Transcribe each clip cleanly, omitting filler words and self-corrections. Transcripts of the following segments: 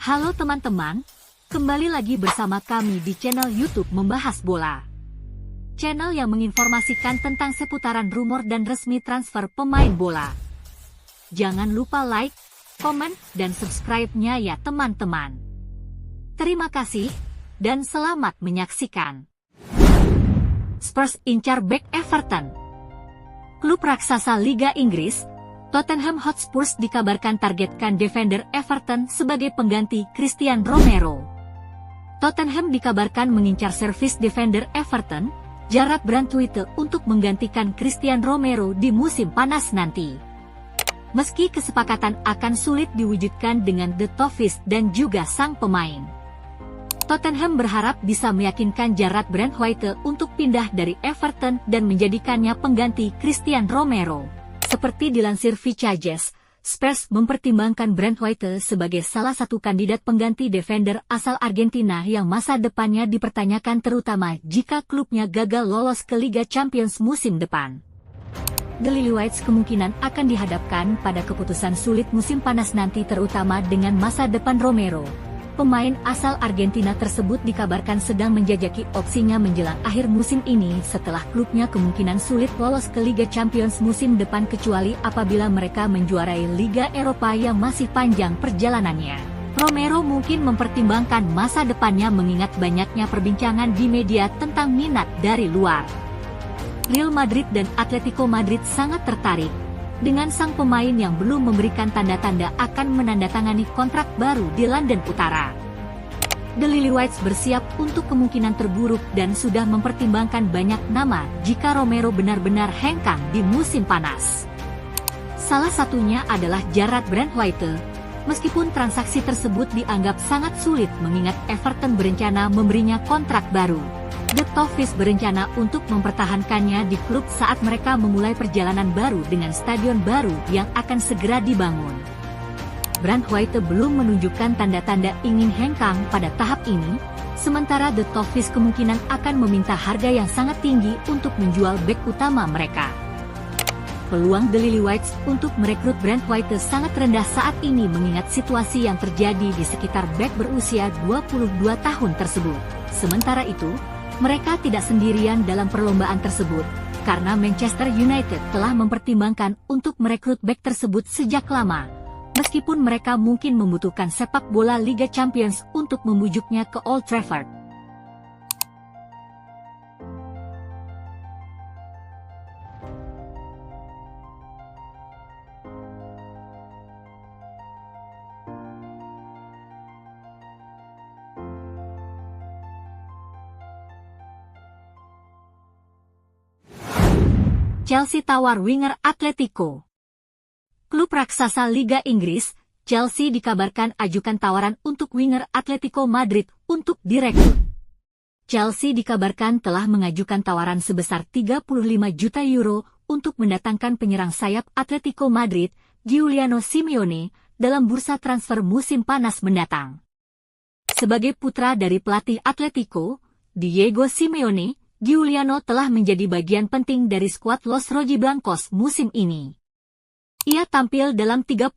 Halo teman-teman, kembali lagi bersama kami di channel YouTube Membahas Bola. Channel yang menginformasikan tentang seputaran rumor dan resmi transfer pemain bola. Jangan lupa like, komen, dan subscribe-nya ya teman-teman. Terima kasih, dan selamat menyaksikan. Spurs incar bek Everton. Klub raksasa Liga Inggris, Tottenham Hotspur dikabarkan targetkan defender Everton sebagai pengganti Christian Romero. Tottenham dikabarkan mengincar servis defender Everton, Jarrad Branthwaite untuk menggantikan Christian Romero di musim panas nanti. Meski kesepakatan akan sulit diwujudkan dengan The Toffees dan juga sang pemain, Tottenham berharap bisa meyakinkan Jarrad Branthwaite untuk pindah dari Everton dan menjadikannya pengganti Christian Romero. Seperti dilansir Vicajes, Spurs mempertimbangkan Branthwaite sebagai salah satu kandidat pengganti defender asal Argentina yang masa depannya dipertanyakan terutama jika klubnya gagal lolos ke Liga Champions musim depan. The Lilywhites kemungkinan akan dihadapkan pada keputusan sulit musim panas nanti terutama dengan masa depan Romero. Pemain asal Argentina tersebut dikabarkan sedang menjajaki opsinya menjelang akhir musim ini setelah klubnya kemungkinan sulit lolos ke Liga Champions musim depan kecuali apabila mereka menjuarai Liga Eropa yang masih panjang perjalanannya. Romero mungkin mempertimbangkan masa depannya mengingat banyaknya perbincangan di media tentang minat dari luar. Real Madrid dan Atletico Madrid sangat tertarik dengan sang pemain yang belum memberikan tanda-tanda akan menandatangani kontrak baru di London Utara. The Lilywhites bersiap untuk kemungkinan terburuk dan sudah mempertimbangkan banyak nama jika Romero benar-benar hengkang di musim panas. Salah satunya adalah Jarrad Branthwaite, meskipun transaksi tersebut dianggap sangat sulit mengingat Everton berencana memberinya kontrak baru. The Toffees berencana untuk mempertahankannya di klub saat mereka memulai perjalanan baru dengan stadion baru yang akan segera dibangun. Branthwaite belum menunjukkan tanda-tanda ingin hengkang pada tahap ini, sementara The Toffees kemungkinan akan meminta harga yang sangat tinggi untuk menjual bek utama mereka. Peluang The Lilywhites untuk merekrut Branthwaite sangat rendah saat ini mengingat situasi yang terjadi di sekitar bek berusia 22 tahun tersebut. Sementara itu, mereka tidak sendirian dalam perlombaan tersebut, karena Manchester United telah mempertimbangkan untuk merekrut bek tersebut sejak lama, meskipun mereka mungkin membutuhkan sepak bola Liga Champions untuk membujuknya ke Old Trafford. Chelsea tawar winger Atletico. Klub raksasa Liga Inggris, Chelsea dikabarkan ajukan tawaran untuk winger Atletico Madrid untuk direkrut. Chelsea dikabarkan telah mengajukan tawaran sebesar 35 juta euro untuk mendatangkan penyerang sayap Atletico Madrid, Giuliano Simeone, dalam bursa transfer musim panas mendatang. Sebagai putra dari pelatih Atletico, Diego Simeone, Giuliano telah menjadi bagian penting dari skuad Los Rojiblancos musim ini. Ia tampil dalam 37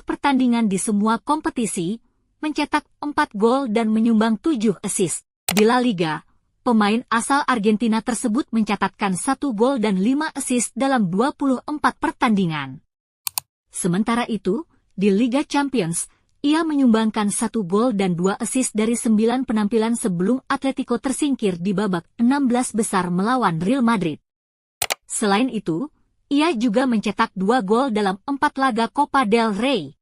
pertandingan di semua kompetisi, mencetak 4 gol dan menyumbang 7 assist. Di La Liga, pemain asal Argentina tersebut mencatatkan 1 gol dan 5 assist dalam 24 pertandingan. Sementara itu, di Liga Champions, ia menyumbangkan 1 gol dan 2 assist dari 9 penampilan sebelum Atletico tersingkir di babak 16 besar melawan Real Madrid. Selain itu, ia juga mencetak 2 gol dalam 4 laga Copa del Rey.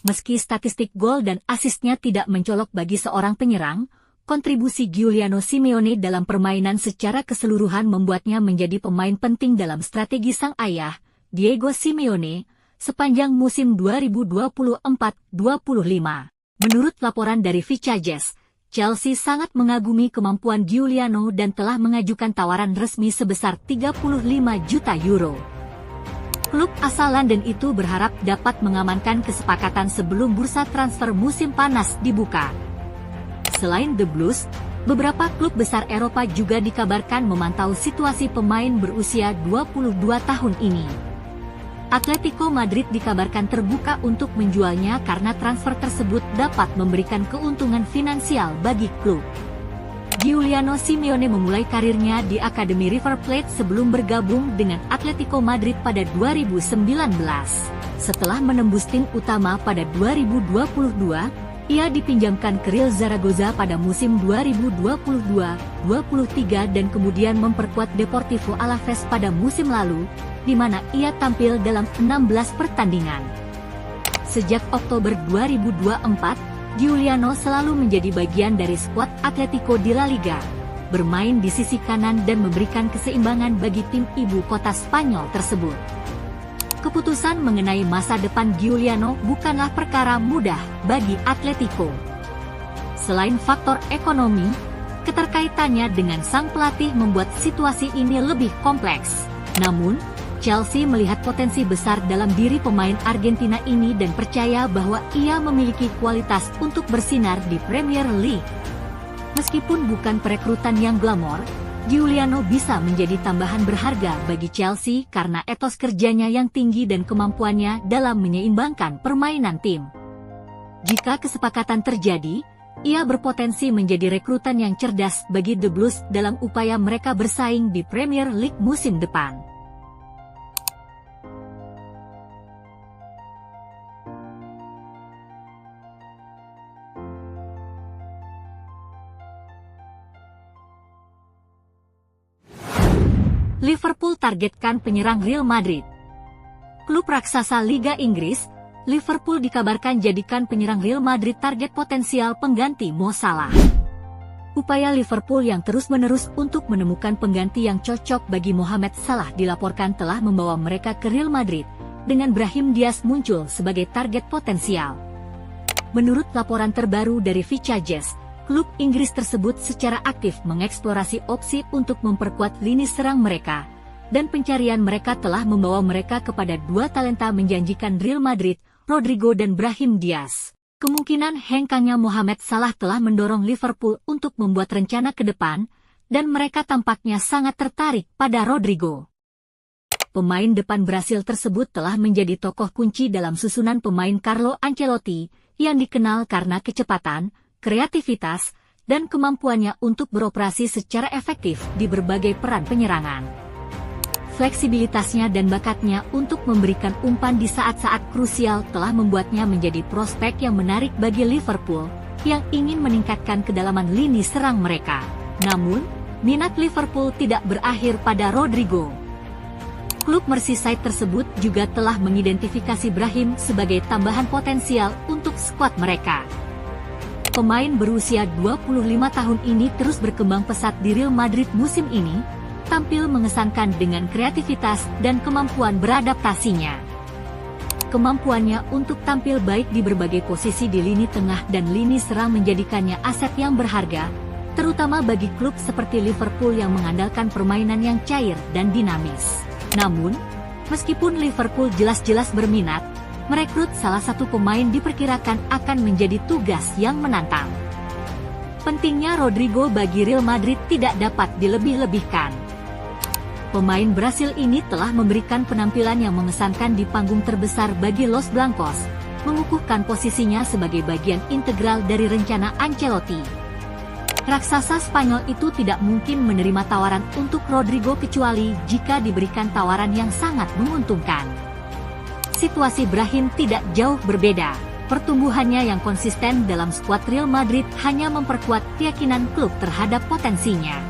Meski statistik gol dan asisnya tidak mencolok bagi seorang penyerang, kontribusi Giuliano Simeone dalam permainan secara keseluruhan membuatnya menjadi pemain penting dalam strategi sang ayah, Diego Simeone, sepanjang musim 2024-25. Menurut laporan dari Vicajes, Chelsea sangat mengagumi kemampuan Giuliano dan telah mengajukan tawaran resmi sebesar 35 juta euro. Klub asal London itu berharap dapat mengamankan kesepakatan sebelum bursa transfer musim panas dibuka. Selain The Blues, beberapa klub besar Eropa juga dikabarkan memantau situasi pemain berusia 22 tahun ini. Atletico Madrid dikabarkan terbuka untuk menjualnya karena transfer tersebut dapat memberikan keuntungan finansial bagi klub. Giuliano Simeone memulai karirnya di Akademi River Plate sebelum bergabung dengan Atletico Madrid pada 2019. Setelah menembus tim utama pada 2022, ia dipinjamkan ke Real Zaragoza pada musim 2022-23 dan kemudian memperkuat Deportivo Alaves pada musim lalu, di mana ia tampil dalam 16 pertandingan. Sejak Oktober 2024, Giuliano selalu menjadi bagian dari skuad Atletico di La Liga, bermain di sisi kanan dan memberikan keseimbangan bagi tim ibu kota Spanyol tersebut. Keputusan mengenai masa depan Giuliano bukanlah perkara mudah bagi Atletico. Selain faktor ekonomi, keterkaitannya dengan sang pelatih membuat situasi ini lebih kompleks. Namun, Chelsea melihat potensi besar dalam diri pemain Argentina ini dan percaya bahwa ia memiliki kualitas untuk bersinar di Premier League. Meskipun bukan perekrutan yang glamor, Giuliano bisa menjadi tambahan berharga bagi Chelsea karena etos kerjanya yang tinggi dan kemampuannya dalam menyeimbangkan permainan tim. Jika kesepakatan terjadi, ia berpotensi menjadi rekrutan yang cerdas bagi The Blues dalam upaya mereka bersaing di Premier League musim depan. Liverpool targetkan penyerang Real Madrid. Klub raksasa Liga Inggris, Liverpool dikabarkan jadikan penyerang Real Madrid target potensial pengganti Mo Salah. Upaya Liverpool yang terus-menerus untuk menemukan pengganti yang cocok bagi Mohamed Salah dilaporkan telah membawa mereka ke Real Madrid, dengan Brahim Diaz muncul sebagai target potensial. Menurut laporan terbaru dari Vichages, klub Inggris tersebut secara aktif mengeksplorasi opsi untuk memperkuat lini serang mereka, dan pencarian mereka telah membawa mereka kepada dua talenta menjanjikan Real Madrid, Rodrigo dan Brahim Diaz. Kemungkinan hengkangnya Mohamed Salah telah mendorong Liverpool untuk membuat rencana ke depan, dan mereka tampaknya sangat tertarik pada Rodrigo. Pemain depan Brasil tersebut telah menjadi tokoh kunci dalam susunan pemain Carlo Ancelotti, yang dikenal karena kecepatan, kreativitas, dan kemampuannya untuk beroperasi secara efektif di berbagai peran penyerangan. Fleksibilitasnya dan bakatnya untuk memberikan umpan di saat-saat krusial telah membuatnya menjadi prospek yang menarik bagi Liverpool, yang ingin meningkatkan kedalaman lini serang mereka. Namun, minat Liverpool tidak berakhir pada Rodrigo. Klub Merseyside tersebut juga telah mengidentifikasi Brahim sebagai tambahan potensial untuk skuad mereka. Pemain berusia 25 tahun ini terus berkembang pesat di Real Madrid musim ini, tampil mengesankan dengan kreativitas dan kemampuan beradaptasinya. Kemampuannya untuk tampil baik di berbagai posisi di lini tengah dan lini serang menjadikannya aset yang berharga, terutama bagi klub seperti Liverpool yang mengandalkan permainan yang cair dan dinamis. Namun, meskipun Liverpool jelas-jelas berminat, merekrut salah satu pemain diperkirakan akan menjadi tugas yang menantang. Pentingnya Rodrigo bagi Real Madrid tidak dapat dilebih-lebihkan. Pemain Brasil ini telah memberikan penampilan yang mengesankan di panggung terbesar bagi Los Blancos, mengukuhkan posisinya sebagai bagian integral dari rencana Ancelotti. Raksasa Spanyol itu tidak mungkin menerima tawaran untuk Rodrigo kecuali jika diberikan tawaran yang sangat menguntungkan. Situasi Brahim tidak jauh berbeda. Pertumbuhannya yang konsisten dalam skuad Real Madrid hanya memperkuat keyakinan klub terhadap potensinya.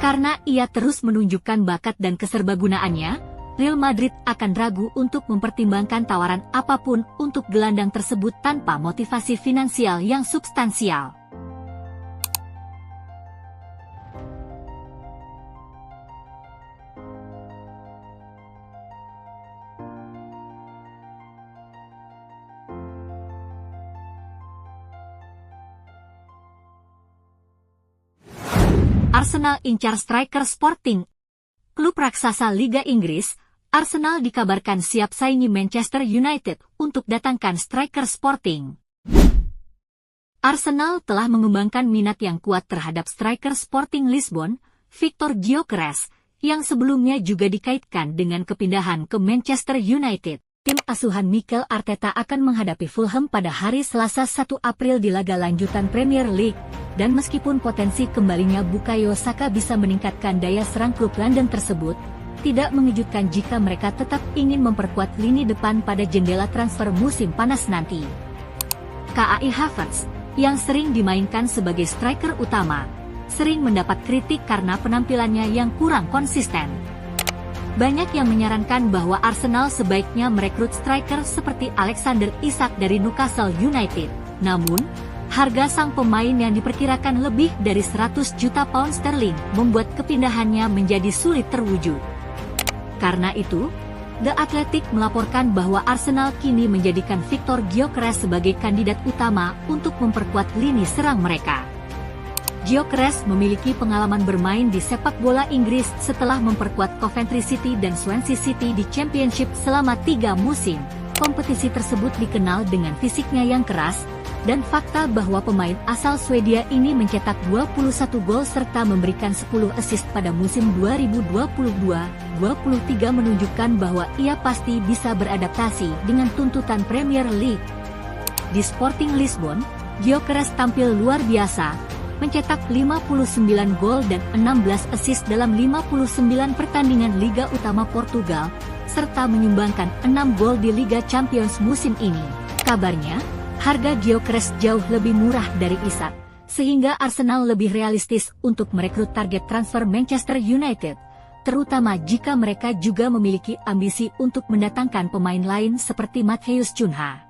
Karena ia terus menunjukkan bakat dan keserbagunaannya, Real Madrid akan ragu untuk mempertimbangkan tawaran apapun untuk gelandang tersebut tanpa motivasi finansial yang substansial. Arsenal incar striker Sporting. Klub raksasa Liga Inggris, Arsenal dikabarkan siap saingi Manchester United untuk datangkan striker Sporting. Arsenal telah mengembangkan minat yang kuat terhadap striker Sporting Lisbon, Victor Gyökeres, yang sebelumnya juga dikaitkan dengan kepindahan ke Manchester United. Tim asuhan Mikel Arteta akan menghadapi Fulham pada hari Selasa 1 April di laga lanjutan Premier League, dan meskipun potensi kembalinya Bukayo Saka bisa meningkatkan daya serang klub London tersebut, tidak mengejutkan jika mereka tetap ingin memperkuat lini depan pada jendela transfer musim panas nanti. Kai Havertz, yang sering dimainkan sebagai striker utama, sering mendapat kritik karena penampilannya yang kurang konsisten. Banyak yang menyarankan bahwa Arsenal sebaiknya merekrut striker seperti Alexander Isak dari Newcastle United. Namun, harga sang pemain yang diperkirakan lebih dari 100 juta pound sterling membuat kepindahannya menjadi sulit terwujud. Karena itu, The Athletic melaporkan bahwa Arsenal kini menjadikan Victor Gyökeres sebagai kandidat utama untuk memperkuat lini serang mereka. Gyökeres memiliki pengalaman bermain di sepak bola Inggris setelah memperkuat Coventry City dan Swansea City di Championship selama 3 musim. Kompetisi tersebut dikenal dengan fisiknya yang keras, dan fakta bahwa pemain asal Swedia ini mencetak 21 gol serta memberikan 10 assist pada musim 2022-23 menunjukkan bahwa ia pasti bisa beradaptasi dengan tuntutan Premier League. Di Sporting Lisbon, Gyökeres tampil luar biasa, mencetak 59 gol dan 16 assist dalam 59 pertandingan Liga Utama Portugal, serta menyumbangkan 6 gol di Liga Champions musim ini. Kabarnya, harga Gyökeres jauh lebih murah dari Isak, sehingga Arsenal lebih realistis untuk merekrut target transfer Manchester United, terutama jika mereka juga memiliki ambisi untuk mendatangkan pemain lain seperti Matheus Cunha.